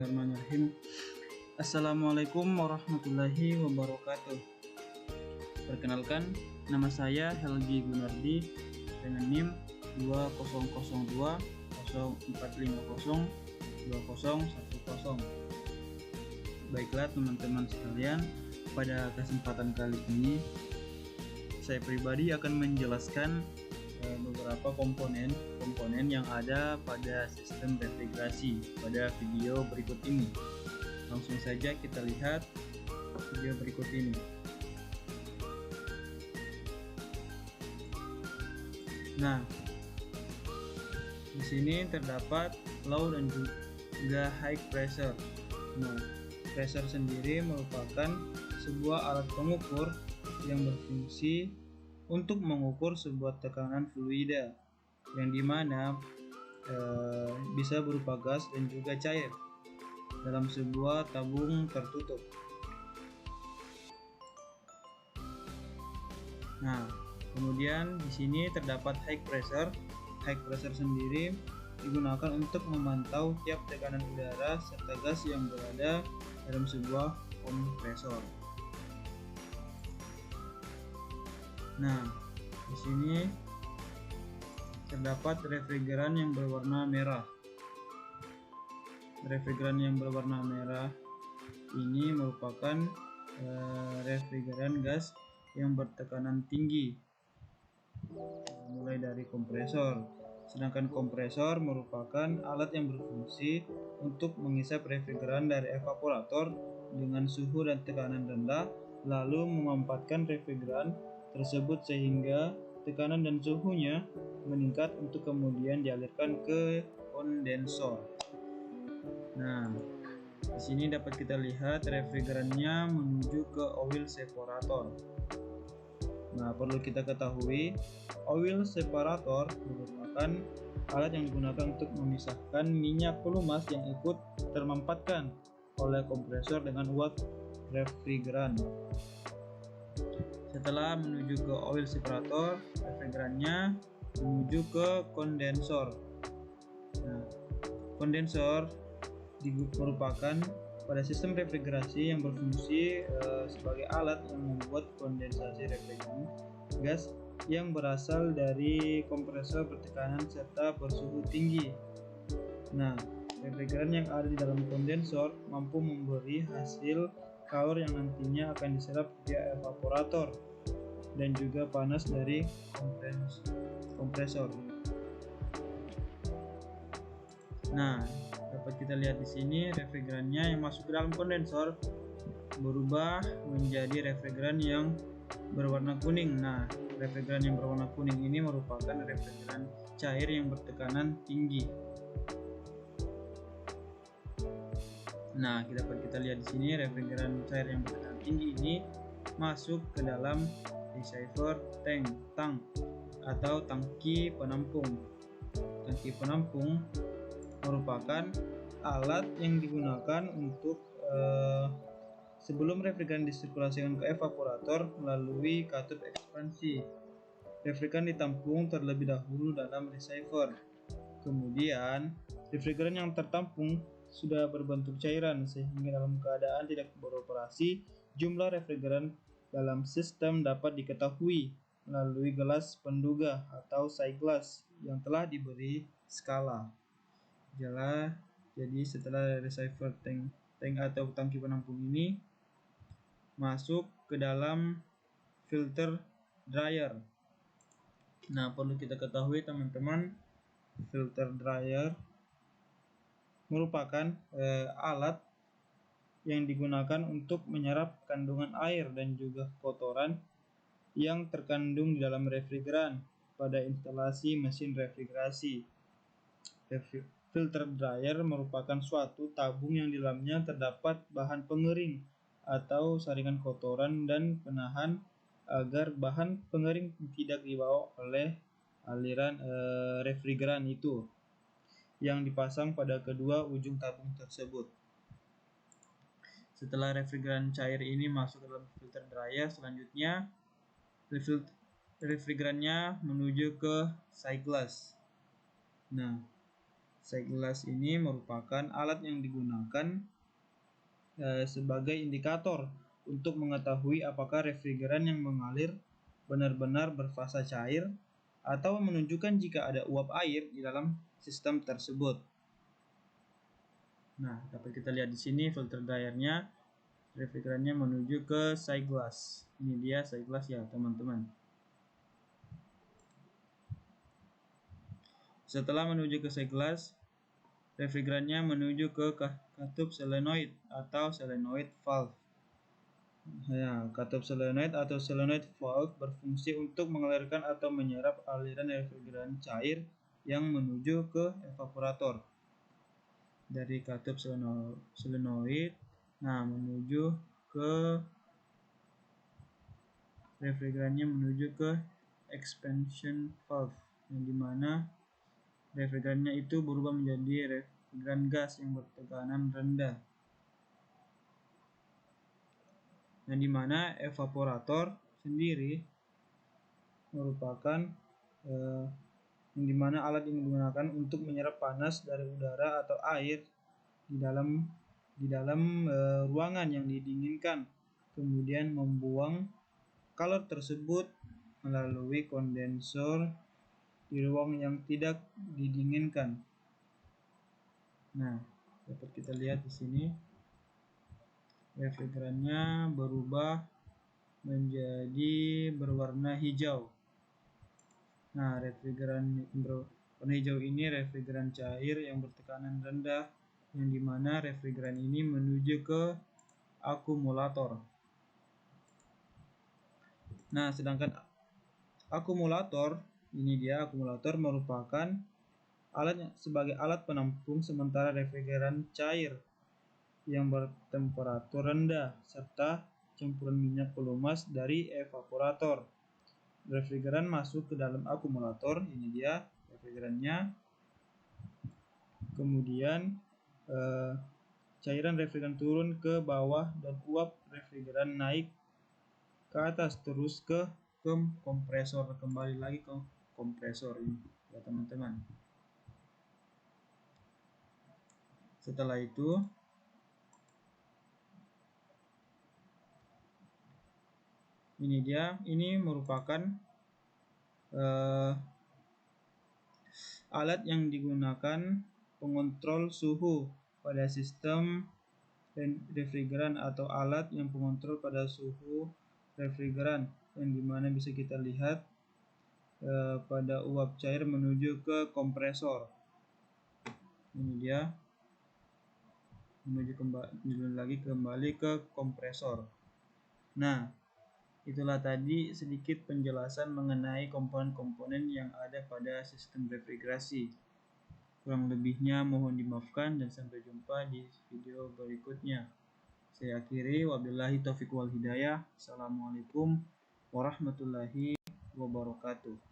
Bismillahirrahmanirrahim. Assalamualaikum warahmatullahi wabarakatuh. Perkenalkan, nama saya Helgi Gunardi dengan NIM 200204502010. Baiklah teman-teman sekalian, pada kesempatan kali ini saya pribadi akan menjelaskan beberapa komponen yang ada pada sistem refrigerasi pada video berikut ini. Langsung saja kita lihat video berikut ini. Nah, di sini terdapat low dan juga high pressure. Nah, pressure sendiri merupakan sebuah alat pengukur yang berfungsi untuk mengukur sebuah tekanan fluida yang dimana bisa berupa gas dan juga cair dalam sebuah tabung tertutup. Nah, kemudian di sini terdapat high pressure. High pressure sendiri digunakan untuk memantau tiap tekanan udara serta gas yang berada dalam sebuah kompresor. Nah, di sini terdapat refrigeran yang berwarna merah. Refrigeran yang berwarna merah ini merupakan refrigeran gas yang bertekanan tinggi, mulai dari kompresor. Sedangkan kompresor merupakan alat yang berfungsi untuk mengisap refrigeran dari evaporator dengan suhu dan tekanan rendah, lalu memanfaatkan refrigeran tersebut sehingga tekanan dan suhunya meningkat untuk kemudian dialirkan ke kondensor. Nah, di sini dapat kita lihat refrigerannya menuju ke oil separator. Nah, perlu kita ketahui, oil separator merupakan alat yang digunakan untuk memisahkan minyak pelumas yang ikut termampatkan oleh kompresor dengan uap refrigeran. Setelah menuju ke oil separator, refrigerannya menuju ke kondensor. Nah, kondensor merupakan pada sistem refrigerasi yang berfungsi sebagai alat yang membuat kondensasi refrigeran gas yang berasal dari kompresor bertekanan serta bersuhu tinggi. Nah, refrigeran yang ada di dalam kondensor mampu memberi hasil kalor yang nantinya akan diserap via evaporator dan juga panas dari kompresor. Nah, dapat kita lihat di sini refrigerannya yang masuk ke dalam kondensor berubah menjadi refrigeran yang berwarna kuning. Nah, refrigeran yang berwarna kuning ini merupakan refrigeran cair yang bertekanan tinggi. Nah, dapat kita lihat di sini refrigeran cair yang bertekanan tinggi ini masuk ke dalam receiver tank atau tangki penampung. Tangki penampung merupakan alat yang digunakan untuk sebelum refrigeran disirkulasikan ke evaporator melalui katup ekspansi. Refrigeran ditampung terlebih dahulu dalam receiver. Kemudian, refrigeran yang tertampung sudah berbentuk cairan sehingga dalam keadaan tidak beroperasi, jumlah refrigeran dalam sistem dapat diketahui melalui gelas penduga atau size yang telah diberi skala. Jadi setelah receiver tank atau tangki penampung ini masuk ke dalam filter dryer. Nah, perlu kita ketahui teman-teman, filter dryer merupakan alat yang digunakan untuk menyerap kandungan air dan juga kotoran yang terkandung di dalam refrigeran pada instalasi mesin refrigerasi. Filter dryer merupakan suatu tabung yang di dalamnya terdapat bahan pengering atau saringan kotoran dan penahan agar bahan pengering tidak dibawa oleh aliran refrigeran itu yang dipasang pada kedua ujung tabung tersebut. Setelah refrigeran cair ini masuk ke dalam filter dryer, selanjutnya refrigerannya menuju ke size glass. Nah, Sight glass ini merupakan alat yang digunakan sebagai indikator untuk mengetahui apakah refrigeran yang mengalir benar-benar berfasa cair atau menunjukkan jika ada uap air di dalam sistem tersebut. Nah, dapat kita lihat di sini filter dryernya, refrigerannya menuju ke sight glass. Ini dia sight glass ya, teman-teman. Setelah menuju ke sight glass, refrigerannya menuju ke katup solenoid atau solenoid valve. Ya, katup solenoid atau solenoid valve berfungsi untuk mengalirkan atau menyerap aliran refrigeran cair yang menuju ke evaporator. Dari katup solenoid, nah menuju ke refrigerannya menuju ke expansion valve, yang dimana refrigerannya itu berubah menjadi refrigeran gas yang bertekanan rendah, yang dimana evaporator sendiri merupakan yang dimana alat yang digunakan untuk menyerap panas dari udara atau air di dalam ruangan yang didinginkan, kemudian membuang kalor tersebut melalui kondensor di ruang yang tidak didinginkan. Nah, dapat kita lihat di sini refrigerannya berubah menjadi berwarna hijau. Nah, refrigeran berwarna hijau ini refrigeran cair yang bertekanan rendah, yang dimana refrigeran ini menuju ke akumulator. Nah, sedangkan akumulator, ini dia akumulator merupakan sebagai alat penampung sementara refrigeran cair yang bertemperatur rendah serta campuran minyak pelumas dari evaporator. Refrigeran masuk ke dalam akumulator, ini dia refrigerannya. Kemudian cairan refrigeran turun ke bawah dan uap refrigeran naik ke atas terus ke kompresor, kembali lagi ke kompresor ini ya teman-teman. Setelah itu ini merupakan alat yang digunakan pengontrol suhu pada sistem refrigeran atau alat yang pengontrol pada suhu refrigeran, yang dimana bisa kita lihat pada uap cair menuju ke kompresor. Ini dia menuju kembali ke kompresor. Nah, itulah tadi sedikit penjelasan mengenai komponen-komponen yang ada pada sistem refrigerasi. Kurang lebihnya mohon dimaafkan dan sampai jumpa di video berikutnya. Saya akhiri, wabillahi taufiq wal hidayah. Assalamualaikum warahmatullahi wabarakatuh.